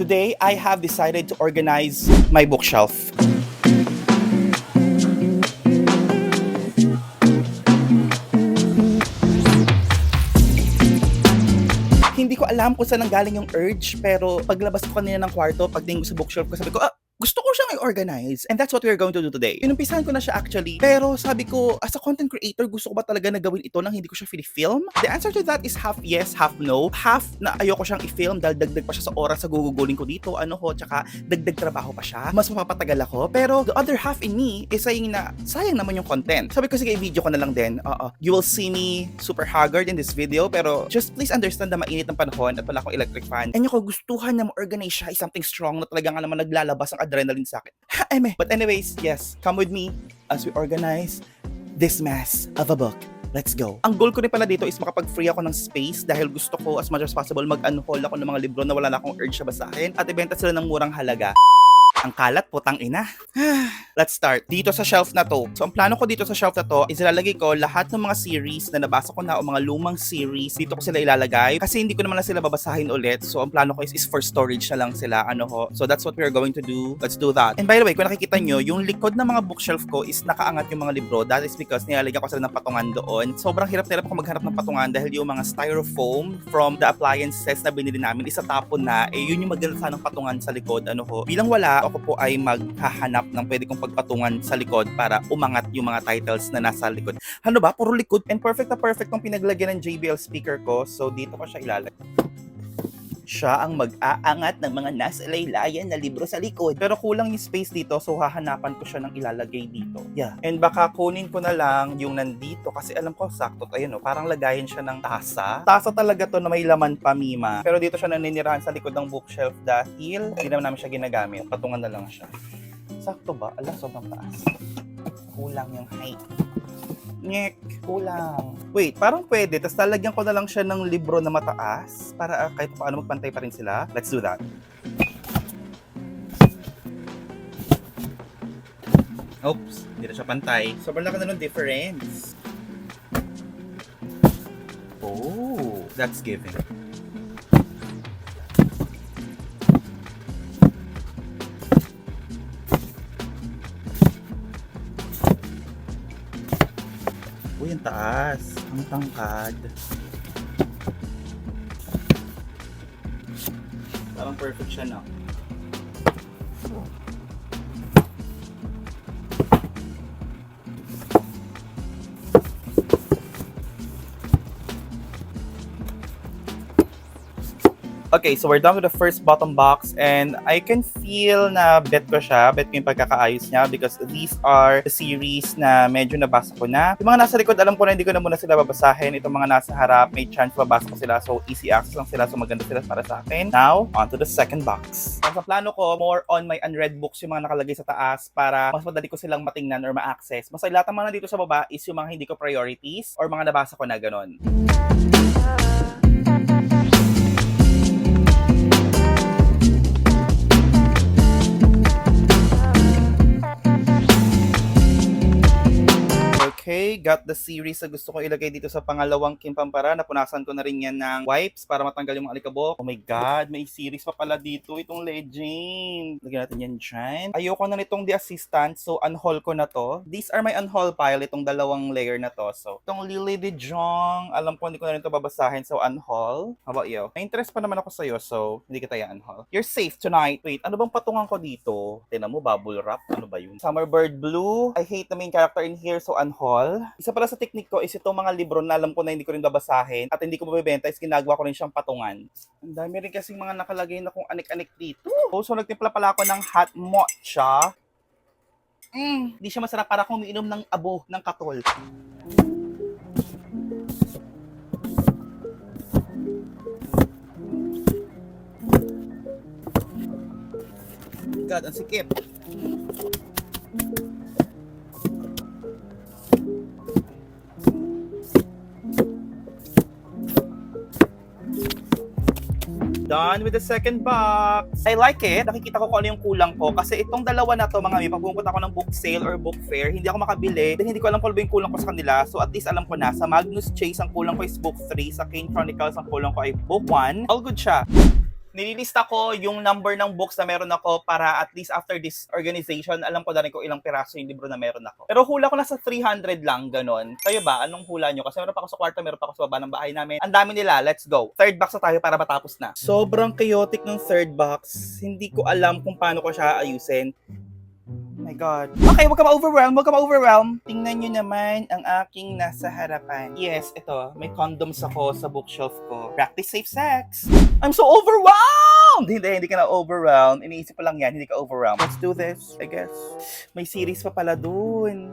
Today, I have decided to organize my bookshelf. Hindi ko alam kung saan nanggaling yung urge, pero paglabas ko kanina ng kwarto, pagtingin ko sa bookshelf ko, sabi ko, gusto ko siyang i-organize. And that's what we're going to do today. Inumpisahan ko na siya actually, pero sabi ko, as a content creator, gusto ko ba talaga na gawin ito nang hindi ko siya film? The answer to that is half yes, half no. Half na ayoko siyang i-film dahil dagdag pa siya sa oras sa gugugulin ko dito, tsaka dagdag trabaho pa siya. Mas mapapatagal ako. Pero the other half in me is saying na, sayang naman yung content. Sabi ko, sige, video ko na lang din. You will see me super haggard in this video, pero just please understand na mainit ang panahon at wala akong electric fan. And yung gustuhan na ma-organize siya is something strong na talaga nga naman naglalabas ang adrenaline sa akin. But anyways, yes, come with me as we organize this mess of a book. Let's go. Ang goal ko rin pala dito is makapag-free ako ng space dahil gusto ko as much as possible mag-unhaul ako ng mga libro na wala na akong urge na basahin at ibenta sila ng murang halaga. Ang kalat, putang ina. Let's start. Dito sa shelf na to. So, ang plano ko dito sa shelf na to is ilalagay ko lahat ng mga series na nabasa ko na o mga lumang series. Dito ko sila ilalagay kasi hindi ko naman na sila babasahin ulit. So, ang plano ko is for storage na lang sila. So, that's what we're going to do. Let's do that. And by the way, kung nakikita nyo, yung likod ng mga bookshelf ko is nakaangat yung mga libro. That is because nilalagyan ko sila ng patungan doon. Sobrang hirap ako maghanap ng patungan dahil yung mga styrofoam from the appliances na binili namin isa tapon na. Yun yung maganda ng patungan sa likod. Bilang wala, ako po ay maghahanap ng pwede kong pagpatungan sa likod para umangat yung mga titles na nasa likod. Puro likod. And perfect na perfect tong pinaglagyan ng JBL speaker ko. So, dito ko siya ilalagay. Siya ang mag-aangat ng mga nasa laylayan na libro sa likod. Pero kulang yung space dito, so hahanapan ko siya ng ilalagay dito. Yeah. And baka kunin ko na lang yung nandito kasi alam ko sakto. Ayun, parang lagayin siya ng tasa. Tasa talaga to na may laman pa, Mima. Pero dito siya naninirahan sa likod ng bookshelf dahil hindi naman namin siya ginagamit. Patungan na lang siya. Sakto ba? Sobrang taas. Kulang yung height. Kulang. Wait, parang pwede. Tapos lalagyan ko na lang siya ng libro na mataas para kahit paano magpantay pa rin sila. Let's do that. Oops, hindi na siya pantay. Sobrang laki na ng difference. Oh, that's giving. Uy, ang taas. Ang tangkad. Parang perfect siya na. Okay, so we're done with the first bottom box and I can feel na bet ko yung pagkakaayos niya because these are the series na medyo nabasa ko na. Yung mga nasa likod, alam ko na hindi ko na muna sila babasahin. Itong mga nasa harap, may chance mabasa ko sila so easy access lang sila so maganda sila para sa akin. Now, on to the second box. Ang plano ko, more on my unread books yung mga nakalagay sa taas para mas madali ko silang matingnan or ma-access. Mas lahat ng mga dito sa baba is yung mga hindi ko priorities or mga nabasa ko na ganon. Okay, got the series na gusto ko ilagay dito sa pangalawang kimpampara. Napunasan ko na rin yan ng wipes para matanggal yung mga alikabok. Oh my God, may series pa pala dito. Itong Legend. Lagyan natin yan dyan. Ayoko na nitong The Assistant, so unhaul ko na to. These are my unhaul pile, itong dalawang layer na to. So, itong Lily de Jong, alam ko hindi ko na rin ito babasahin, so unhaul. How about you? May interest pa naman ako sa'yo, so hindi kita i-unhaul. You're safe tonight. Wait, ano bang patungan ko dito? Tingnan mo, bubble wrap. Ano ba yun? Summerbird Blue. I hate the main character in here, so unhaul. Isa pala sa technique ko is itong mga libro na alam ko na hindi ko rin babasahin at hindi ko mabibenta is ginagawa ko rin siyang patungan. Ang dami rin kasing mga nakalagay na kung anik-anik dito. So nagtimpla pala ako ng hot matcha. Hindi siya masarap para kung umiinom ng abo ng katol. God, ang sikip. Done with the second box. I like it. Nakikita ko kung ano yung kulang ko. Kasi itong dalawa na to, mga mi, pag pumunta ako ng book sale or book fair, hindi ako makabili. Then hindi ko alam kung ano yung kulang ko sa kanila. So at least alam ko na. Sa Magnus Chase, ang kulang ko is book 3. Sa Kane Chronicles, ang kulang ko ay book 1. All good siya. nililista ko yung number ng books na meron ako para at least after this organization, alam ko na rin kung ilang piraso yung libro na meron ako. Pero hula ko nasa 300 lang, ganon. Kayo ba? Anong hula nyo? Kasi meron pa ako sa kwarto, meron pa ako sa baba ng bahay namin. Ang dami nila. Let's go. Third box na tayo para matapos na. Sobrang chaotic ng third box. Hindi ko alam kung paano ko siya ayusin. Oh my God. Okay, huwag ka ma-overwhelm, huwag ka ma-overwhelm. Tingnan nyo naman ang aking nasa harapan. Yes, ito, may condoms ako sa bookshelf ko. Practice safe sex. I'm so overwhelmed! Hindi ka na overwhelmed. Iniisip ko lang yan, hindi ka overwhelmed. Let's do this, I guess. May series pa pala dun.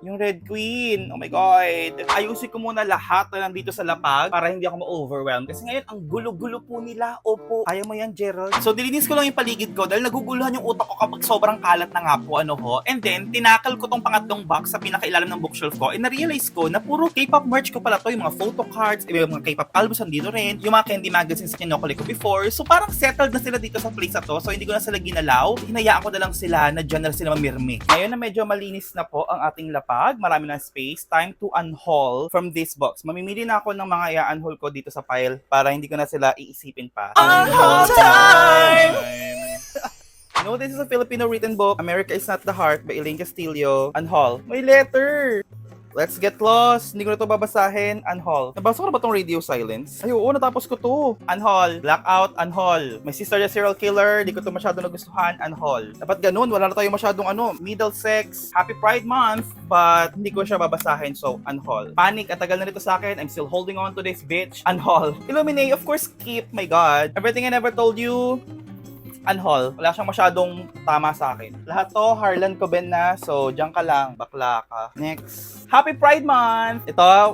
Yung Red Queen. Oh my God. Ayusin ko muna lahat na nandito sa lapag para hindi ako ma-overwhelm. Kasi ngayon, ang gulo-gulo po nila. Opo. Kaya mo yan, Gerald. So, dilinis ko lang yung paligid ko dahil naguguluhan yung utak ko kapag sobrang kalat na nga po, And then, tinakal ko tong pangatlong box sa pinakailalim ng bookshelf ko. And na-realize ko na puro K-pop merch ko pala to. Yung mga photo cards, yung mga K-pop albums nandito rin. Yung mga candy magazines na kinokuli ko before. So, parang settled na sila dito sa place na to. So, hindi ko na sila ginalaw. Hinayaan ko na lang sila na dyan na sila mamirmi. Ngayon na medyo malinis na po ang ating lapag. Marami na space. Time to unhaul from this box. Mamimili na ako ng mga i-unhaul ko dito sa pile para hindi ko na sila iisipin pa. Unhaul time! No, this is a Filipino written book. America is Not the Heart by Elaine Castillo. Unhaul. May letter! Let's get lost. Hindi ko na ito babasahin. Unhaul. Nabasa ko na ba itong radio silence? Ay, oo, natapos ko to. Unhaul. Blackout. Unhaul. My sister the serial killer. Hindi ko ito masyado nagustuhan. Unhaul. Dapat ganun. Wala na tayo masyadong middle sex. Happy Pride Month. But hindi ko siya babasahin. So, unhaul. Panic. At tagal na nito sa akin. I'm still holding on to this bitch. Unhaul. Illuminate. Of course, keep. My God. Everything I never told you. Unhaul. Wala siyang masyadong tama sa akin. Lahat to, Harlan Coben na. So, diyan ka lang. Bakla ka. Next. Happy Pride Month! Ito,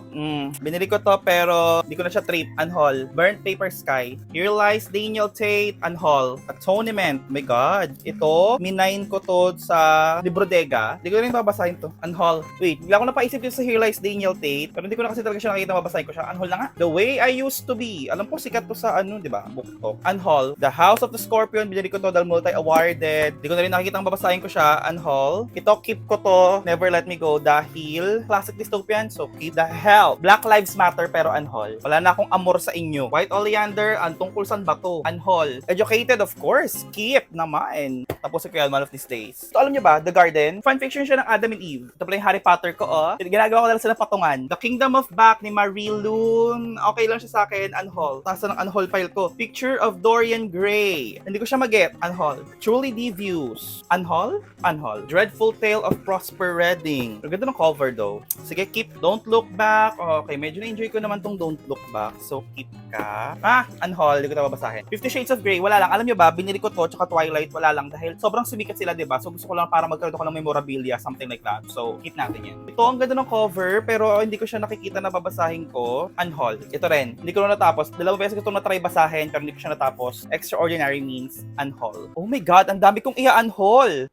binili ko to pero hindi ko na siya trip. Unhaul. Burnt Paper Sky. Here Lies Daniel Tate. Unhaul. Atonement. Oh my God. Ito, minayin ko to sa Librodega. Hindi ko rin babasahin to. Unhaul. Wait, bigla ko na paisip dito sa Here Lies Daniel Tate. Pero hindi ko na kasi talaga siya nakita, babasahin ko siya. Unhaul na nga. The Way I Used to Be. Alam ko, sikat to sa di ba? Book talk. Unhaul. The House of the Scorpion. Binili ko to dahil multi-awarded. Hindi ko na rin nakikita babasahin ko siya. Unhaul. Ito, keep ko to. Never Let Me Go. Dahil classic dystopian. So, keep the hell. Black Lives Matter pero unhaul. Wala na akong amor sa inyo. White Oleander. Ang tungkol saan ba to? Unhaul. Educated, of course. Keep naman. Tapos ko yan one of these days. So, alam nyo ba? The Garden. Fanfiction siya ng Adam and Eve. Ito pala yung Harry Potter ko, Ginagawa ko na lang sila patungan. The Kingdom of Back ni Marie Loon. Okay lang siya sa akin. Unhaul. Tasa ng unhaul file ko. Picture of Dorian Gray. Hindi ko siya mag-get. Unhaul. Truly Devious. Unhaul? Unhaul. Dreadful Tale of Prosper Redding. Ang ganda ng cover though. Sige, keep. Don't Look Back. Okay, medyo na-enjoy ko naman tong Don't Look Back. So, keep ka. Unhaul. Hindi ko na babasahin. 50 Shades of Grey. Wala lang. Alam nyo ba, binili ko to, tsaka Twilight. Wala lang. Dahil sobrang sumikat sila, diba? So, gusto ko lang para magkaroon ako ng memorabilia. Something like that. So, keep natin yan. Ito, ang ganda ng cover, pero hindi ko siya nakikita na babasahin ko. Unhaul. Ito rin. Hindi ko na natapos. Dalawang beses ko itong natry basahin, pero hindi ko siya natapos. Extraordinary Means Unhaul. Oh my God, ang dami kong i-unhaul.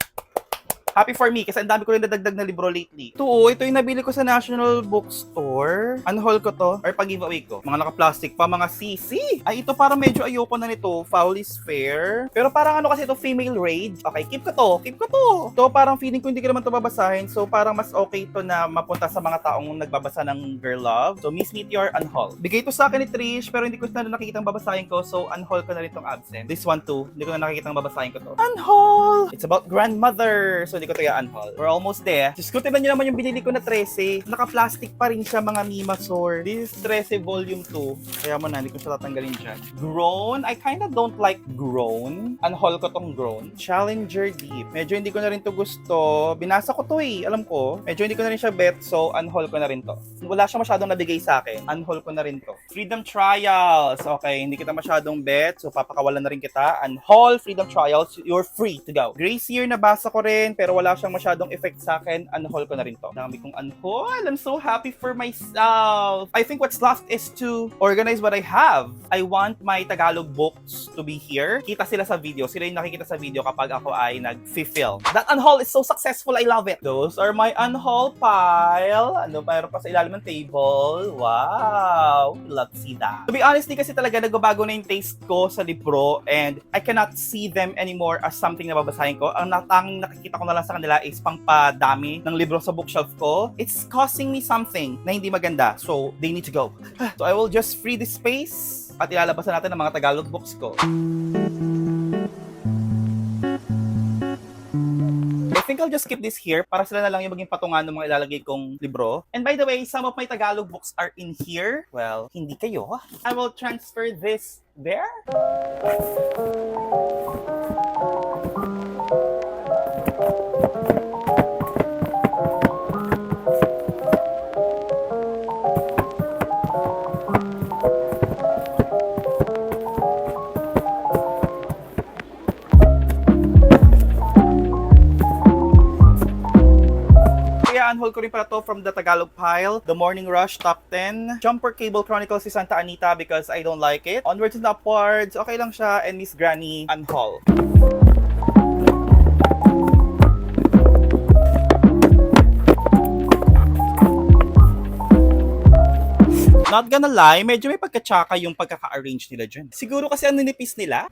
Happy for me kasi ang dami ko rin nadagdag na libro lately. Ito yung nabili ko sa National Bookstore. Unhaul ko to or pag-giveaway ko. Mga naka-plastic pa, mga CC. Ay, ito parang medyo ayoko na nito. Foul is Fair. Pero parang kasi ito, female rage. Okay, keep ko to. Keep ko to. Ito parang feeling ko hindi ko naman to babasahin. So parang mas okay to na mapunta sa mga taong nagbabasa ng girl love. So Miss Meteor, unhaul. Bigay to sa akin ni Trish pero hindi ko na nakikitang babasahin ko. So unhaul ko na rin tong Absent. This one too. Hindi ko na nakikitang babasahin ko to. Unhaul! It's about grandmother. So ko to i-unhaul. We're almost there. Just ko, tignan nyo naman yung binili ko na 13. Naka-plastic pa rin siya, mga Mimasor. This is 13 volume 2. Kaya mo na, hindi ko siya tatanggalin dyan. Grown? I kinda don't like Grown. Unhaul ko tong Grown. Challenger Deep. Medyo hindi ko na rin to gusto. Binasa ko to alam ko. Medyo hindi ko na rin siya bet, so unhaul ko na rin to. Wala siya masyadong nabigay sa akin. Unhaul ko na rin to. Freedom Trials. Okay, hindi kita masyadong bet, so papakawalan na rin kita. Unhaul Freedom Trials. You're free to go. Grace Year, nabasa ko rin, pero wala siyang masyadong effect sa akin. Unhaul ko na rin to. Dami kong unhaul. I'm so happy for myself. I think what's left is to organize what I have. I want my Tagalog books to be here. Kita sila sa video. Sila yung nakikita sa video kapag ako ay nag-film. That unhaul is so successful. I love it. Those are my unhaul pile. Ano, mayroon pa sa ilalim ng table. Wow. Love to see that. To be honest, di kasi talaga nagbabago na yung taste ko sa libro and I cannot see them anymore as something na babasahin ko. Ang nakikita ko na lang sa kanila is pangpadami ng libro sa bookshelf ko. It's causing me something na hindi maganda. So, they need to go. So, I will just free this space. at ilalabas na natin ang mga Tagalog books ko. I think I'll just keep this here para sila na lang yung maging patungan ng mga ilalagay kong libro. And by the way, some of my Tagalog books are in here. Well, hindi kayo. I will transfer this there. Unhaul ko rin pala to from the Tagalog pile. The Morning Rush Top 10. Jumper Cable Chronicles si Santa Anita because I don't like it. Onwards and Upwards, okay lang siya. And Miss Granny, unhaul. Not gonna lie, medyo may pagkatsaka yung pagkaka-arrange nila dyan. Siguro kasi ang ninipis nila.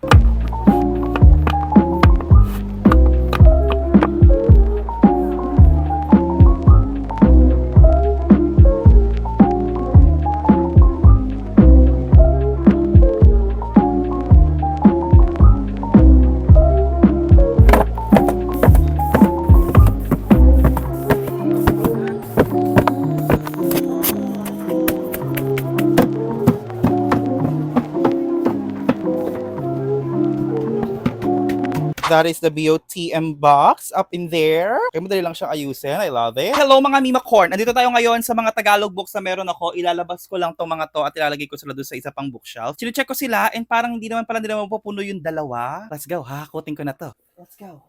That is the BOTM box up in there. Kaya madali lang siyang ayusin. I love it. Hello mga Mima Corn. Andito tayo ngayon sa mga Tagalog books na meron ako. Ilalabas ko lang tong mga to at ilalagay ko sila doon sa isa pang bookshelf. Sino-check ko sila and parang hindi naman pala nila mapupuno yung dalawa. Let's go. Hakutin ko na to. Let's go.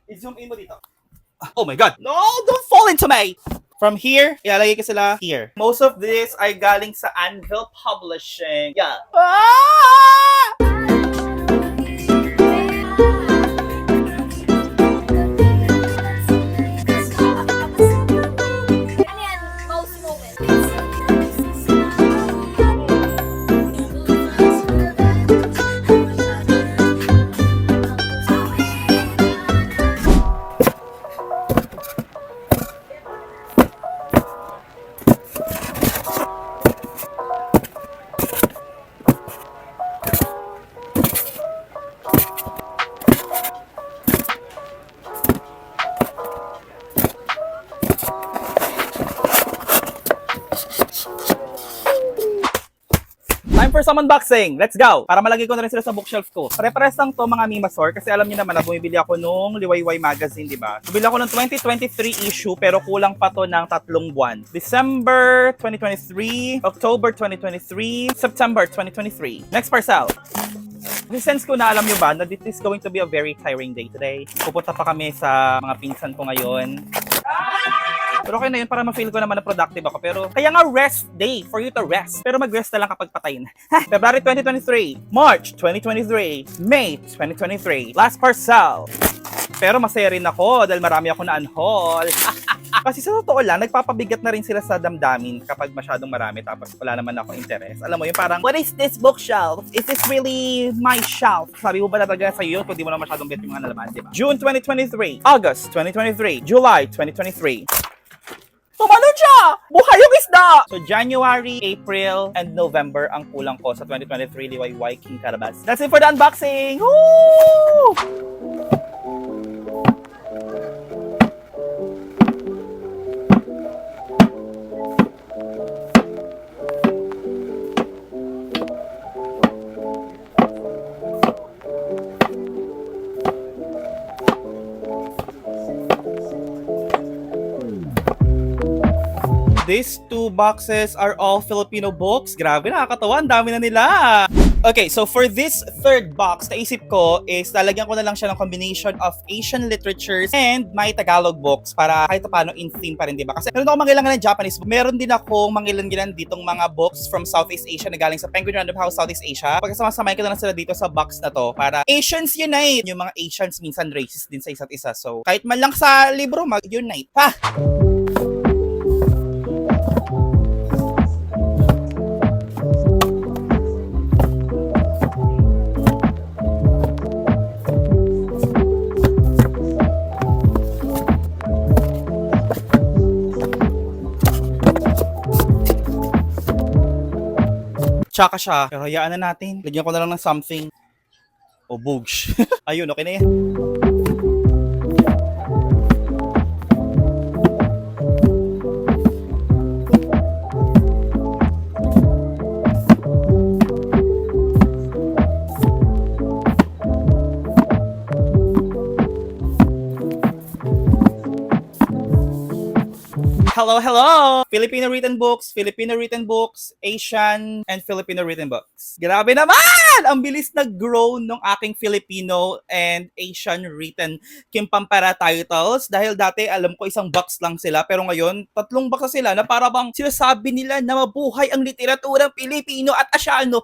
I-zoom in mo dito. Oh my God. No! Don't fall into me! From here, ilalagay ko sila here. Most of this ay galing sa Anvil Publishing. Yeah. Ah! Time for some unboxing. Let's go! Para malagay ko na rin sila sa bookshelf ko. Pare-pares lang to mga Mimasor kasi alam niyo naman na bumibili ako nung Liwayway Magazine, di ba? Bumili ako ng 2023 issue pero kulang pa to ng 3 buwan. December 2023, October 2023, September 2023. Next parcel. Sense ko na alam nyo ba na this is going to be a very tiring day today. Pupunta pa kami sa mga pinsan ko ngayon. Pero okay na yun para ma-feel ko naman na productive ako. Pero kaya nga rest day for you to rest. Pero mag-rest na lang kapag patay na. February 2023, March 2023, May 2023. Last parcel. Pero masaya rin ako dahil marami ako na unhaul. Kasi sa totoo lang, nagpapabigat na rin sila sa damdamin kapag masyadong marami tapos wala naman ako interest. Alam mo yung parang, what is this bookshelf? Is this really my shelf? Sabi mo ba na talaga sa iyo kung di mo na masyadong bet yung mga nalaman, di ba? June 2023, August 2023, July 2023. Tumalon siya! Buhay yung isda! So, January, April, and November ang kulang ko sa 2023 Liwayway King Carabas. That's it for the unboxing! Woo! These 2 boxes are all Filipino books. Grabe, nakakatawa. Ang dami na nila. Okay, so for this 3rd box, naisip ko is lalagyan ko na lang siya ng combination of Asian literatures and my Tagalog books para kahit paano in theme pa rin, diba? Kasi meron akong mangilangan ng Japanese book. Meron din akong mangilan-gilan ditong mga books from Southeast Asia na galing sa Penguin Random House, Southeast Asia. Pagkasama-samahin ko na lang sila dito sa box na to para Asians unite! Yung mga Asians minsan racist din sa isa't isa. So, kahit man lang sa libro, mag-unite. Ha! Tsaka siya. Pero hayaan na natin. Lagyan ko na lang ng something. O bugs. Ayun, okay na yan. Hello, hello! Filipino written books, Asian, and Filipino written books. Grabe naman! Ang bilis nag-grow ng aking Filipino and Asian written Kimpampara titles. Dahil dati, alam ko, isang box lang sila. Pero ngayon, 3 box na sila na para bang sinasabi nila na mabuhay ang literaturang Pilipino at Asyano.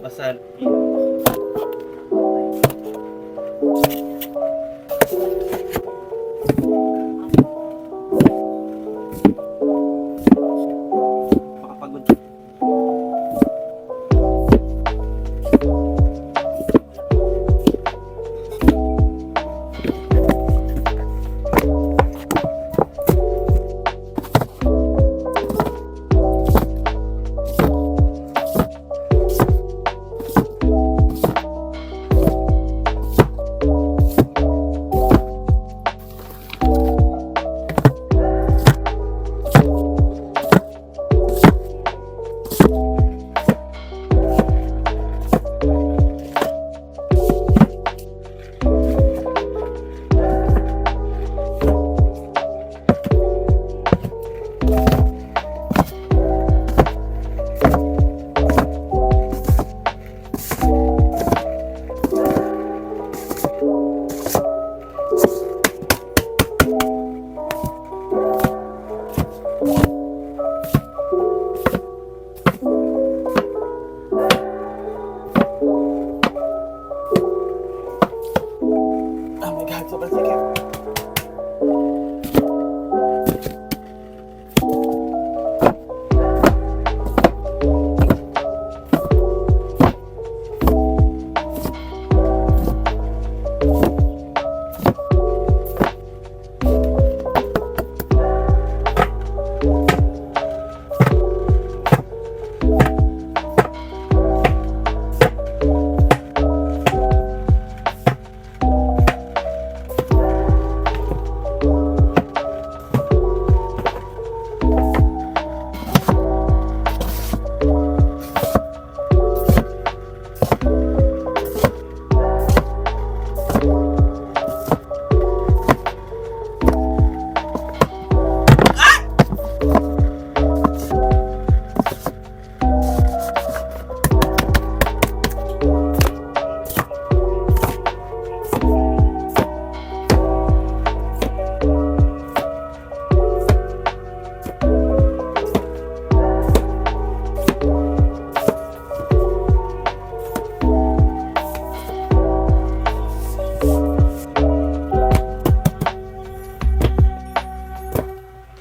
Basta makapagod. Oh my God, sobrang sakit.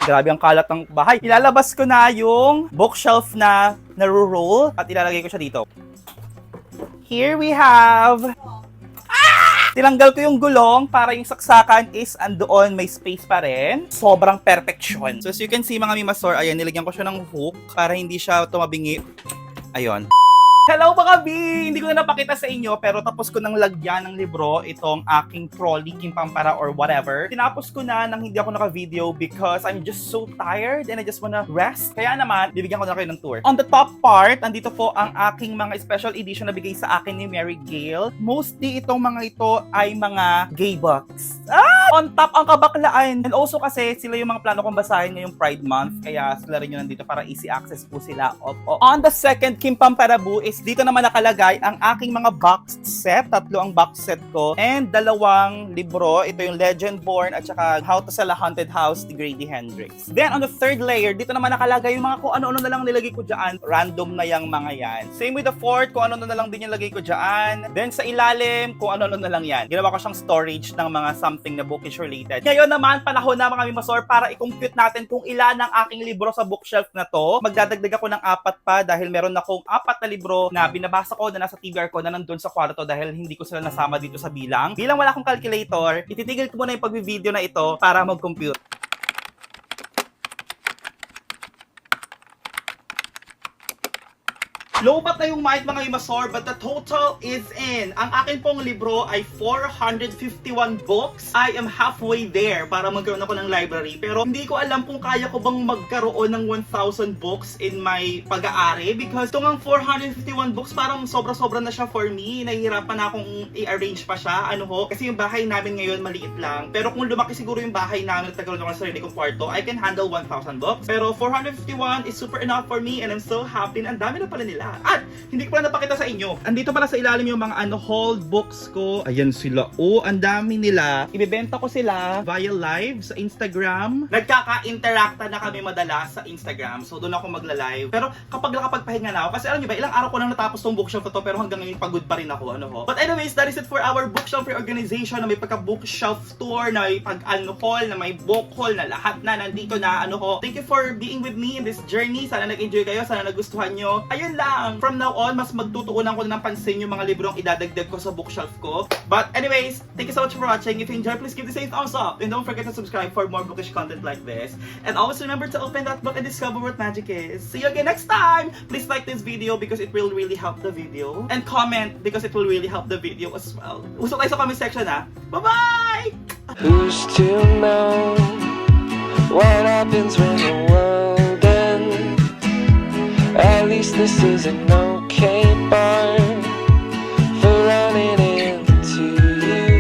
Grabe ang kalat ng bahay. Ilalabas ko na yung bookshelf na naro-roll at ilalagay ko siya dito. Here we have... Tinanggal ko yung gulong para yung saksakan is andoon, may space pa rin. Sobrang perfection. So as you can see mga mimasor, ayan, nilagyan ko siya ng hook para hindi siya tumabingi. Ayun. Hello mga B! Hindi ko na napakita sa inyo pero tapos ko nang lagyan ng libro itong aking trolley, Kimpampara or whatever. Tinapos ko na nang hindi ako naka-video because I'm just so tired and I just wanna rest. Kaya naman, bibigyan ko na kayo ng tour. On the top part, andito po ang aking mga special edition na bigay sa akin ni Mary Gail. Mostly itong mga ito ay mga gay books. On top ang kabaklaan. And also kasi sila yung mga plano kong basahin ngayong Pride Month. Kaya sila rin yun nandito para easy access po sila. On the second Kimpampara bu is dito naman nakalagay ang aking mga box set. 3 ang box set ko. And 2 libro. Ito yung Legend Born at saka How to Sell a Haunted House ni Grady Hendrix. Then on the third layer, dito naman nakalagay yung mga kung ano-ano na lang nilagay ko dyan. Random na yung mga yan. Same with the fourth, kung ano-ano na lang din yung lagay ko dyan. Then sa ilalim, kung ano-ano na lang yan. Ginawa ko siyang storage ng mga something na book bookish related. Ngayon naman, panahon na mga Mimasor para i-compute natin kung ilan ang aking libro sa bookshelf na to. Magdadagdag ako ng 4 pa dahil meron akong 4 na libro na binabasa ko na nasa TBR ko na nandun sa kwarto dahil hindi ko sila nasama dito sa bilang. Bilang wala akong calculator, ititigil ko muna yung pag-video na ito para mag-compute. Lobat na yung mic mga Mimasor, but the total is in. Ang akin pong libro ay 451 books. I am halfway there para magkaroon ako ng library. Pero hindi ko alam kung kaya ko bang magkaroon ng 1,000 books in my pag-aari. Because itong 451 books, parang sobra-sobra na siya for me. Nahihirapan na akong i-arrange pa siya. Kasi yung bahay namin ngayon maliit lang. Pero kung lumaki siguro yung bahay namin at nagkaroon ako ng sarili kong kwarto, I can handle 1,000 books. Pero 451 is super enough for me and I'm so happy. Ang dami na pala nila. At hindi ko pala napakita sa inyo. Andito pala sa ilalim yung mga haul books ko. Ayan sila. Oh, ang dami nila. Ibebenta ko sila via live sa Instagram. Nagkaka-interacta na kami madalas sa Instagram. So doon ako magla-live. Pero kapag nakapagpahinga na ako, kasi alam niyo ba, ilang araw ko lang natapos tong bookshelf na to, pero hanggang ngayon pagod pa rin ako. But anyways, that is it for our bookshelf reorganization na may pagka-bookshelf tour, na may pag-haul, na may book haul, na lahat na nandito na Thank you for being with me in this journey. Sana nag-enjoy kayo, sana nagustuhan nyo. Ayun lang. From now on, mas magtutuunan ko na ng pansin yung mga librong idadagdag ko sa bookshelf ko. But anyways, thank you so much for watching. If you enjoyed, please give this a thumbs up. And don't forget to subscribe for more bookish content like this. And always remember to open that book and discover what magic is. See you again next time! Please like this video because it will really help the video. And comment because it will really help the video as well. Usok tayo sa comment section ha. Bye-bye! Who's to know what happens when the world ends? At least this is an okay bar for running into you.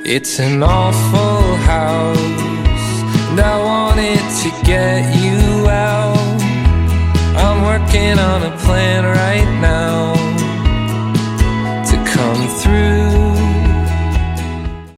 It's an awful house, and I wanted to get you out. I'm working on a plan right now.